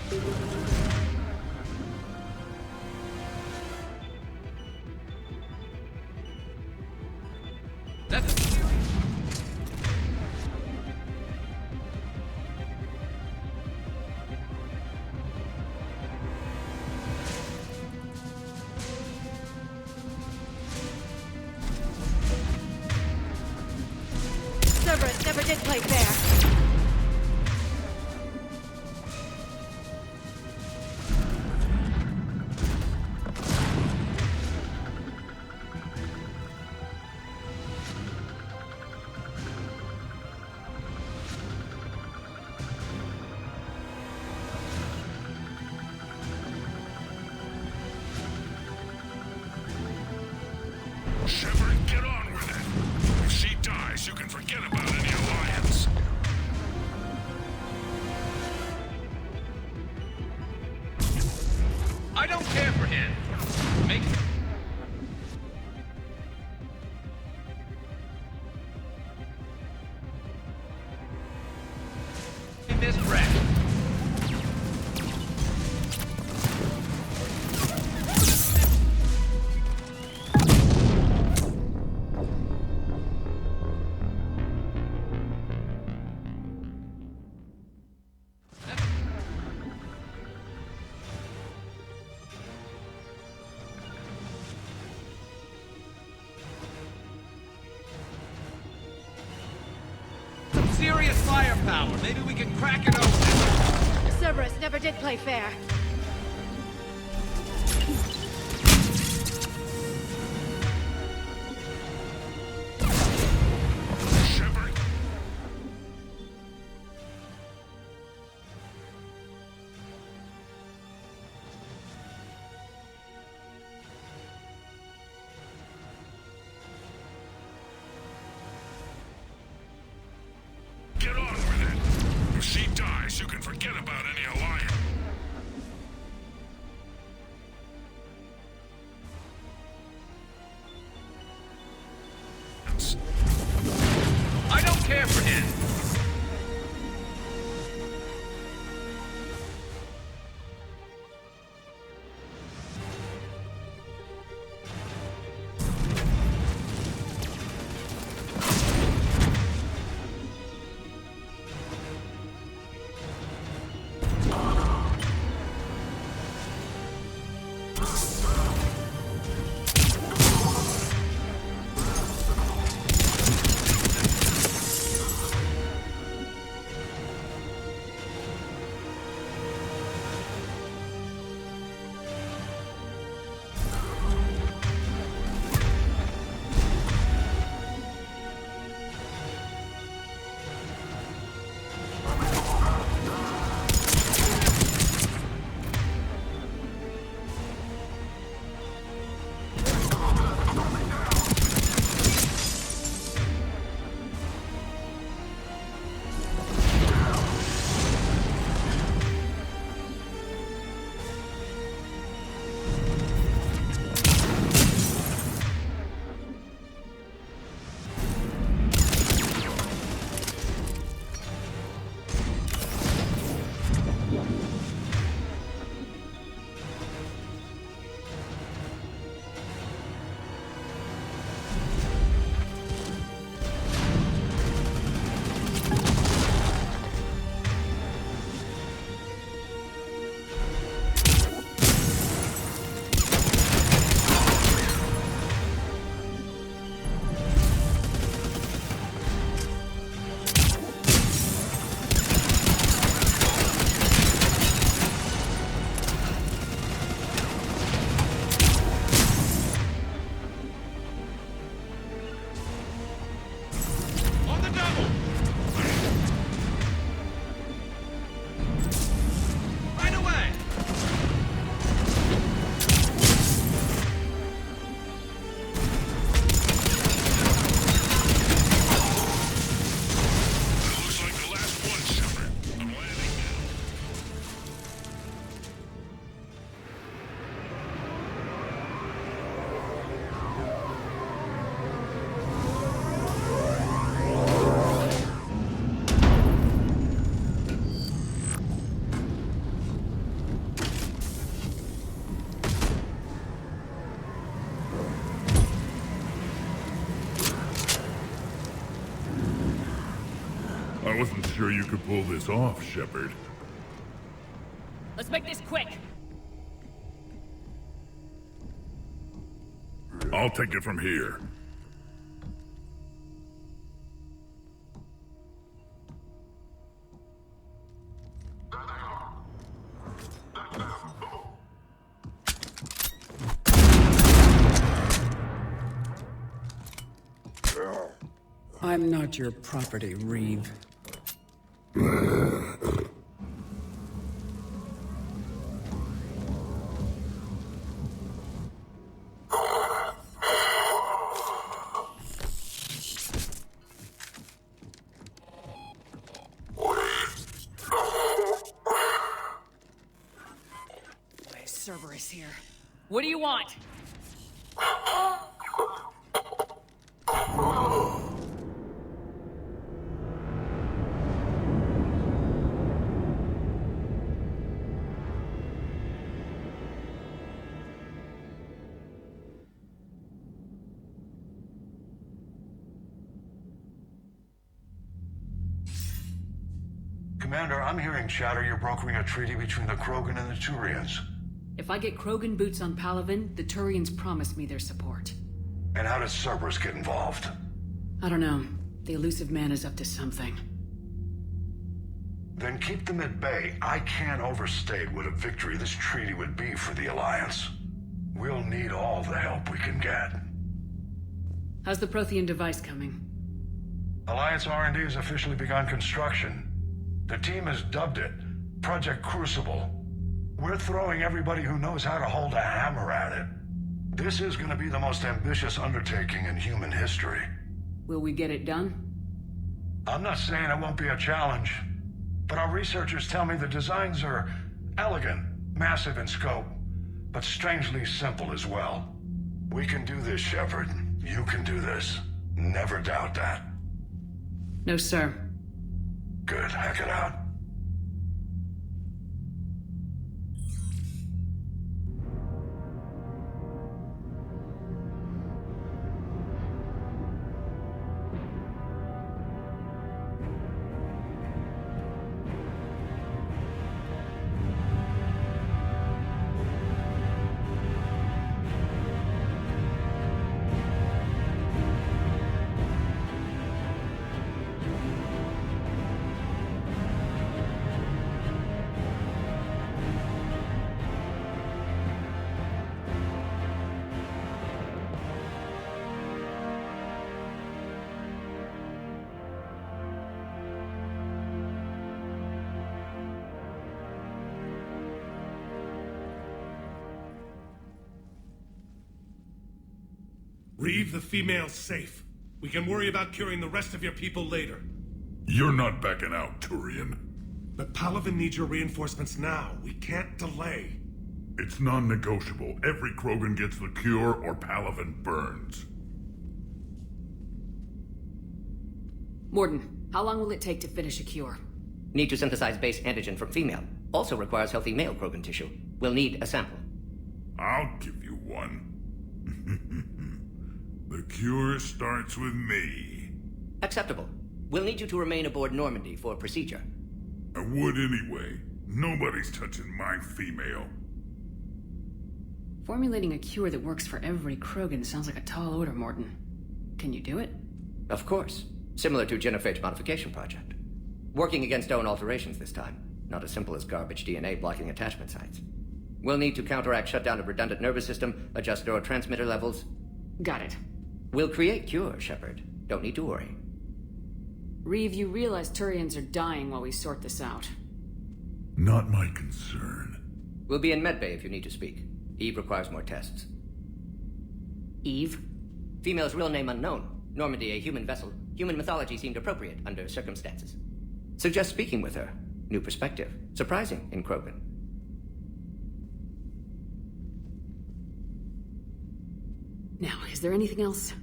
Cerberus never did play fair. Shepard, get on with it. If she dies, you can forget about any alliance. I don't care for him. Make this wreck. Serious firepower. Maybe we can crack it open. Cerberus never did play fair. Shepard, get on with it. If she dies, you can forget about any alliance. I don't care for him. wasn't sure you could pull this off, Shepard. Let's make this quick. I'll take it from here. I'm not your property, Reeve. Cerberus here. What do you want? Commander, I'm hearing chatter you're brokering a treaty between the Krogan and the Turians. If I get Krogan boots on Palaven, the Turians promise me their support. And how does Cerberus get involved? I don't know. The Elusive Man is up to something. Then keep them at bay. I can't overstate what a victory this treaty would be for the Alliance. We'll need all the help we can get. How's the Prothean device coming? Alliance R&D has officially begun construction. The team has dubbed it Project Crucible. We're throwing everybody who knows how to hold a hammer at it. This is going to be the most ambitious undertaking in human history. Will we get it done? I'm not saying it won't be a challenge, but our researchers tell me the designs are elegant, massive in scope, but strangely simple as well. We can do this, Shepard. You can do this. Never doubt that. No, sir. Good. Hack it out. Reeve, the female's safe. We can worry about curing the rest of your people later. You're not backing out, Turian. But Palaven needs your reinforcements now. We can't delay. It's non-negotiable. Every Krogan gets the cure or Palaven burns. Mordin, how long will it take to finish a cure? Need to synthesize base antigen from female. Also requires healthy male Krogan tissue. We'll need a sample. I'll give you one. The cure starts with me. Acceptable. We'll need you to remain aboard Normandy for procedure. I would anyway. Nobody's touching my female. Formulating a cure that works for every Krogan sounds like a tall order, Mordin. Can you do it? Of course. Similar to Genophage Modification Project. Working against own alterations this time. Not as simple as garbage DNA blocking attachment sites. We'll need to counteract shutdown of redundant nervous system, adjust neurotransmitter levels. Got it. We'll create cure, Shepard. Don't need to worry. Reeve, you realize Turians are dying while we sort this out. Not my concern. We'll be in medbay if you need to speak. Eve requires more tests. Eve? Female's real name unknown. Normandy, a human vessel. Human mythology seemed appropriate under circumstances. Suggest speaking with her. New perspective. Surprising in Krogan. Now, is there anything else?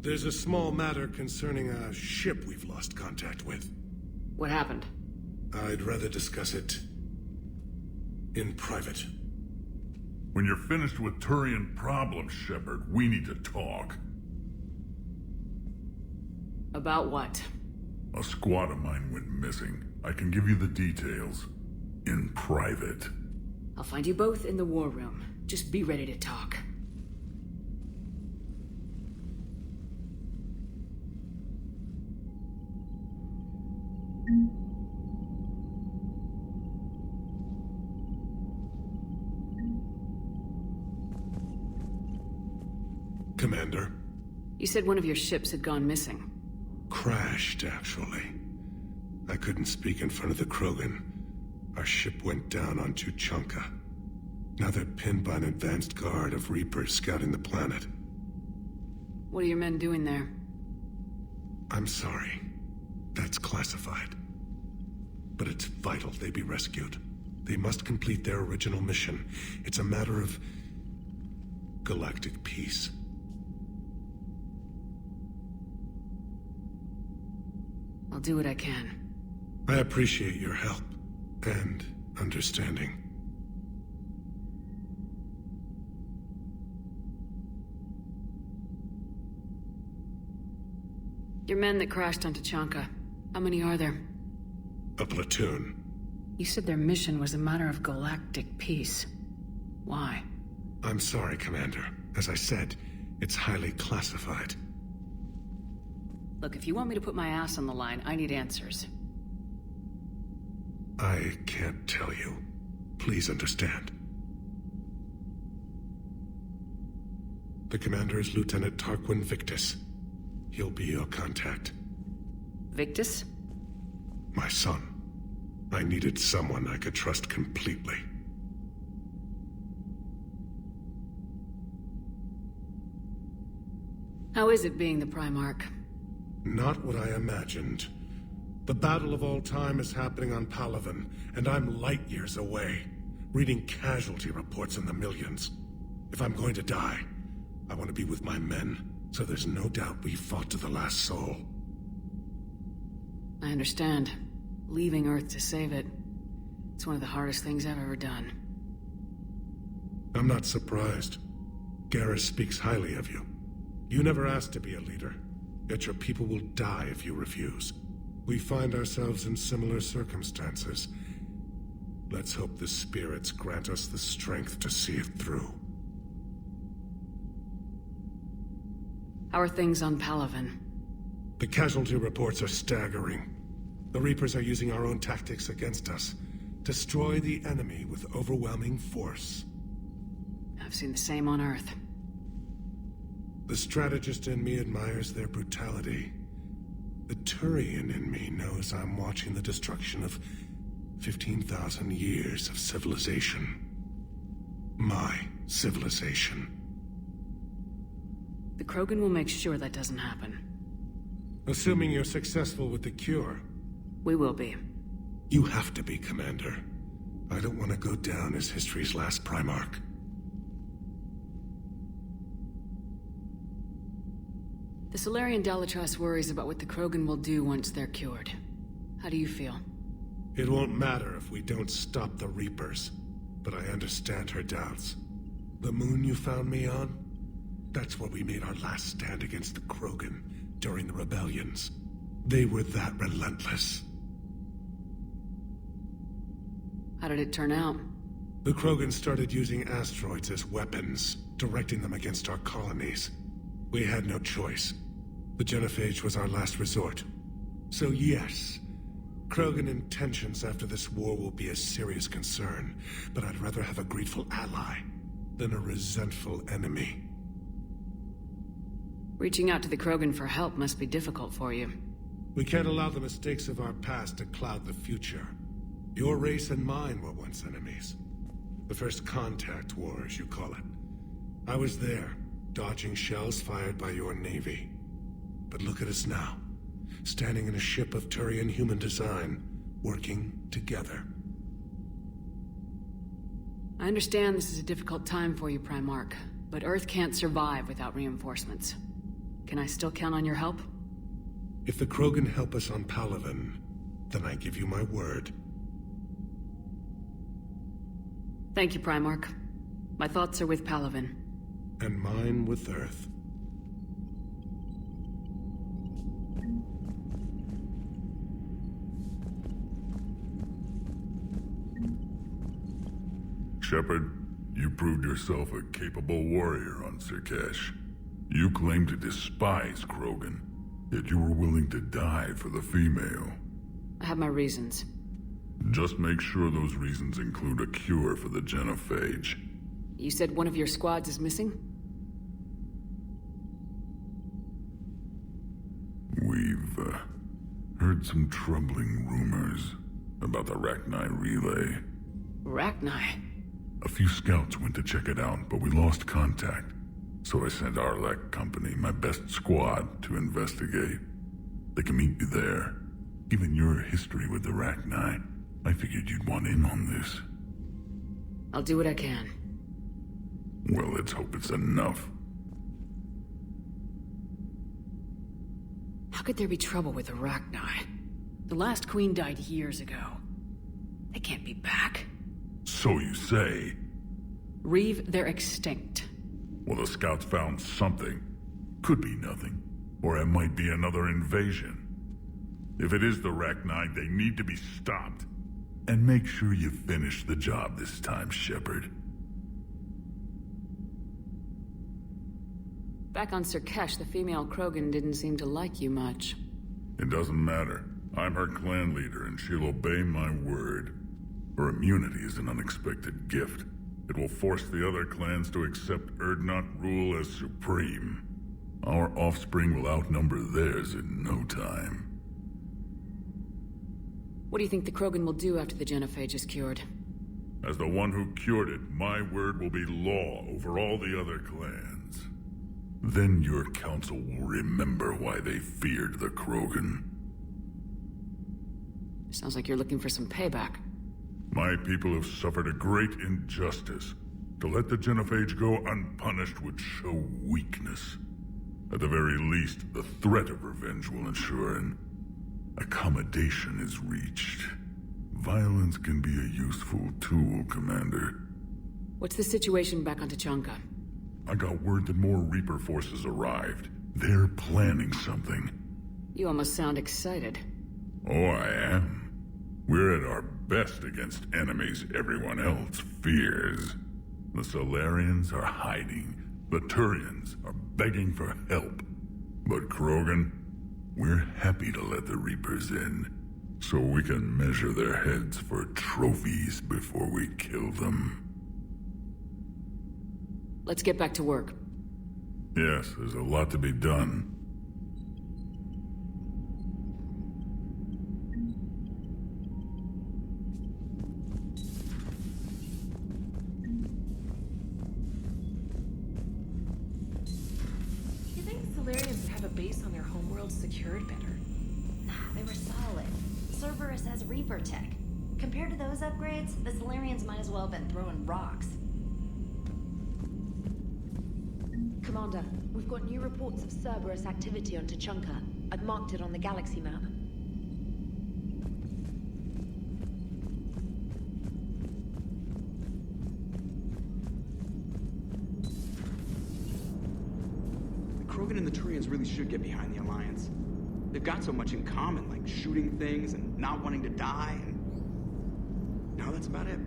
There's a small matter concerning a ship we've lost contact with. What happened? I'd rather discuss it in private. When you're finished with Turian problems, Shepard, we need to talk. About what? A squad of mine went missing. I can give you the details. In private. I'll find you both in the war room. Just be ready to talk. Commander. You said one of your ships had gone missing. Crashed, actually. I couldn't speak in front of the Krogan. Our ship went down on Tuchanka. Now they're pinned by an advanced guard of Reapers scouting the planet. What are your men doing there? I'm sorry. That's classified. But it's vital they be rescued. They must complete their original mission. It's a matter of galactic peace. I'll do what I can. I appreciate your help and understanding. Your men that crashed on Tuchanka. How many are there? A platoon. You said their mission was a matter of galactic peace. Why? I'm sorry, Commander. As I said, it's highly classified. Look, if you want me to put my ass on the line, I need answers. I can't tell you. Please understand. The commander is Lieutenant Tarquin Victus. He'll be your contact. Victus? My son. I needed someone I could trust completely. How is it being the Primarch? Not what I imagined. The battle of all time is happening on Palaven, and I'm light years away, reading casualty reports in the millions. If I'm going to die, I want to be with my men, so there's no doubt we fought to the last soul. I understand. Leaving Earth to save it. It's one of the hardest things I've ever done. I'm not surprised. Garrus speaks highly of you. You never asked to be a leader, yet your people will die if you refuse. We find ourselves in similar circumstances. Let's hope the spirits grant us the strength to see it through. How are things on Palaven? The casualty reports are staggering. The Reapers are using our own tactics against us. Destroy the enemy with overwhelming force. I've seen the same on Earth. The strategist in me admires their brutality. The Turian in me knows I'm watching the destruction of 15,000 years of civilization. My civilization. The Krogan will make sure that doesn't happen. Assuming you're successful with the cure. We will be. You have to be, Commander. I don't want to go down as history's last Primarch. The Solarian Dalatrass worries about what the Krogan will do once they're cured. How do you feel? It won't matter if we don't stop the Reapers, but I understand her doubts. The moon you found me on? That's where we made our last stand against the Krogan during the rebellions. They were that relentless. How did it turn out? The Krogan started using asteroids as weapons, directing them against our colonies. We had no choice. The Genophage was our last resort. So yes, Krogan intentions after this war will be a serious concern, but I'd rather have a grateful ally than a resentful enemy. Reaching out to the Krogan for help must be difficult for you. We can't allow the mistakes of our past to cloud the future. Your race and mine were once enemies. The First Contact War, as you call it. I was there, dodging shells fired by your navy. But look at us now, standing in a ship of Turian human design, working together. I understand this is a difficult time for you, Primarch, but Earth can't survive without reinforcements. Can I still count on your help? If the Krogan help us on Palaven, then I give you my word. Thank you, Primarch. My thoughts are with Palaven. And mine with Earth. Shepard, you proved yourself a capable warrior on Surkesh. You claim to despise Krogan, yet you were willing to die for the female. I have my reasons. Just make sure those reasons include a cure for the genophage. You said one of your squads is missing? We've heard some troubling rumors about the Rachni relay. Rachni? A few scouts went to check it out, but we lost contact. So I sent Arlek Company, my best squad, to investigate. They can meet you there. Given your history with the Rachni, I figured you'd want in on this. I'll do what I can. Well, let's hope it's enough. How could there be trouble with the Rachni? The last queen died years ago. They can't be back. So you say. Reeve, they're extinct. Well, the scouts found something. Could be nothing. Or it might be another invasion. If it is the Rachni, they need to be stopped. And make sure you finish the job this time, Shepard. Back on Surkesh, the female Krogan didn't seem to like you much. It doesn't matter. I'm her clan leader, and she'll obey my word. Her immunity is an unexpected gift. It will force the other clans to accept Urdnot rule as supreme. Our offspring will outnumber theirs in no time. What do you think the Krogan will do after the genophage is cured? As the one who cured it, my word will be law over all the other clans. Then your council will remember why they feared the Krogan. Sounds like you're looking for some payback. My people have suffered a great injustice. To let the genophage go unpunished would show weakness. At the very least, the threat of revenge will ensure an accommodation is reached. Violence can be a useful tool, Commander. What's the situation back on Tuchanka? I got word that more Reaper forces arrived. They're planning something. You almost sound excited. Oh, I am. We're at our best against enemies everyone else fears. The Solarians are hiding. The Turians are begging for help. But Krogan, we're happy to let the Reapers in, so we can measure their heads for trophies before we kill them. Let's get back to work. Yes, there's a lot to be done. You think Solarians would have a base on their homeworld secured better? Nah, they were solid. Cerberus has Reaper tech. Compared to those upgrades, the Solarians might as well have been throwing rocks. Commander, we've got new reports of Cerberus activity on Tuchanka. I've marked it on the galaxy map. The Krogan and the Turians really should get behind the Alliance. They've got so much in common, like shooting things and not wanting to die, and now that's about it.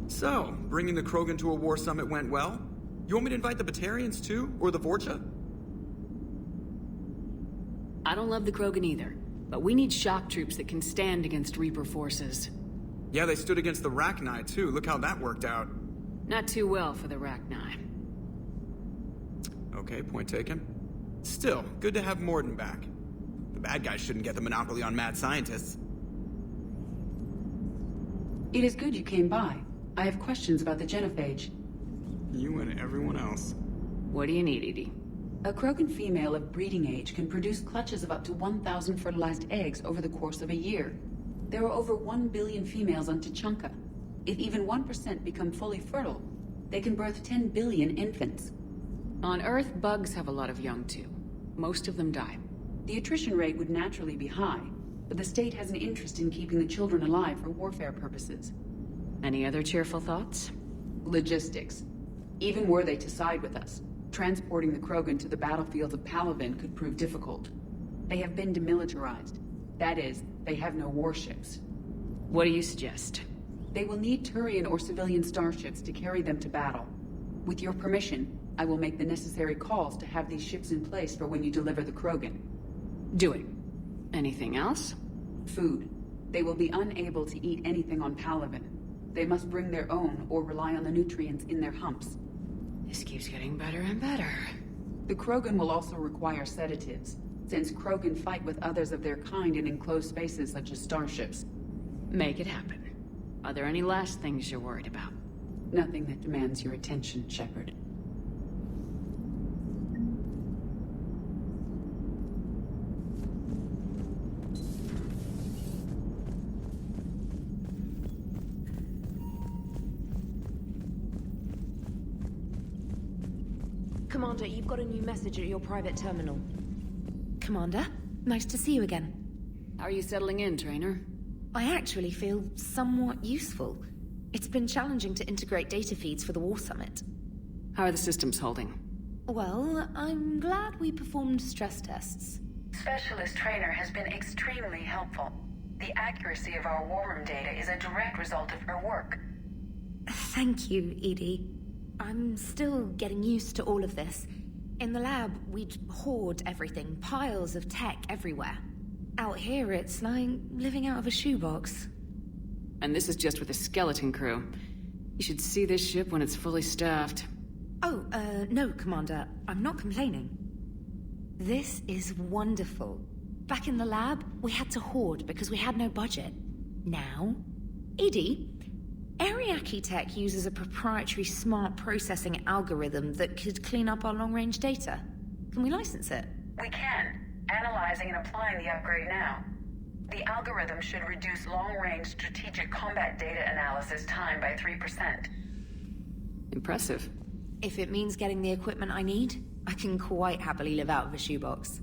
So, bringing the Krogan to a war summit went well? You want me to invite the Batarians too? Or the Vorcha? I don't love the Krogan either, but we need shock troops that can stand against Reaper forces. Yeah, they stood against the Rachni too. Look how that worked out. Not too well for the Rachni. Okay, point taken. Still, good to have Mordin back. The bad guys shouldn't get the monopoly on mad scientists. It is good you came by. I have questions about the genophage. You and everyone else. What do you need, Edie? A Krogan female of breeding age can produce clutches of up to 1,000 fertilized eggs over the course of a year. There are over 1 billion females on Tuchanka. If even 1% become fully fertile, they can birth 10 billion infants. On Earth, bugs have a lot of young too. Most of them die. The attrition rate would naturally be high, but the state has an interest in keeping the children alive for warfare purposes. Any other cheerful thoughts? Logistics. Even were they to side with us, transporting the Krogan to the battlefields of Palaven could prove difficult. They have been demilitarized. That is, they have no warships. What do you suggest? They will need Turian or civilian starships to carry them to battle. With your permission, I will make the necessary calls to have these ships in place for when you deliver the Krogan. Do it. Anything else? Food. They will be unable to eat anything on Palaven. They must bring their own or rely on the nutrients in their humps. This keeps getting better and better. The Krogan will also require sedatives, since Krogan fight with others of their kind in enclosed spaces such as starships. Make it happen. Are there any last things you're worried about? Nothing that demands your attention, Shepard. Commander, you've got a new message at your private terminal. Commander, nice to see you again. How are you settling in, Trainer? I actually feel somewhat useful. It's been challenging to integrate data feeds for the War Summit. How are the systems holding? Well, I'm glad we performed stress tests. Specialist Trainer has been extremely helpful. The accuracy of our war room data is a direct result of her work. Thank you, Edie. I'm still getting used to all of this. In the lab, we'd hoard everything, piles of tech everywhere. Out here, it's like living out of a shoebox. And this is just with a skeleton crew. You should see this ship when it's fully staffed. Oh, no, Commander. I'm not complaining. This is wonderful. Back in the lab, we had to hoard because we had no budget. Now, Edie, Ariake Tech uses a proprietary smart processing algorithm that could clean up our long-range data. Can we license it? We can. Analyzing and applying the upgrade now. The algorithm should reduce long-range strategic combat data analysis time by 3%. Impressive. If it means getting the equipment I need, I can quite happily live out of a shoebox.